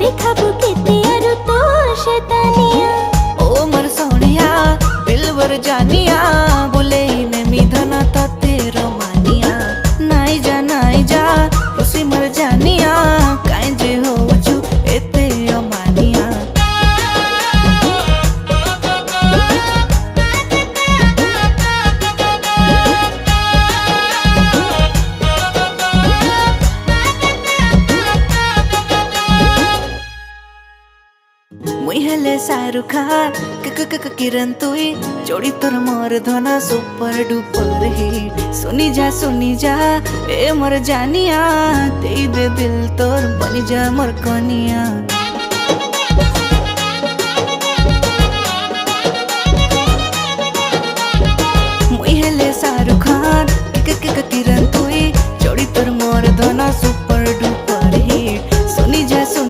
देखाबो केते आरो तोर शैतानिया। ओ मोर सोनिया दिलबर जानिया बोले ने मिधन तो तेरो मानिया। नाई जा खुशी मर जानिया काई जे होचु एते अमानिया। मुई हेले शाहरुख खान किरण तुई जोड़ी तोर मोर धना सुपर डुपर हिट। सुनी जा ए मोर जानिया दे दे दिल तोर बनी जा मोर कनिया।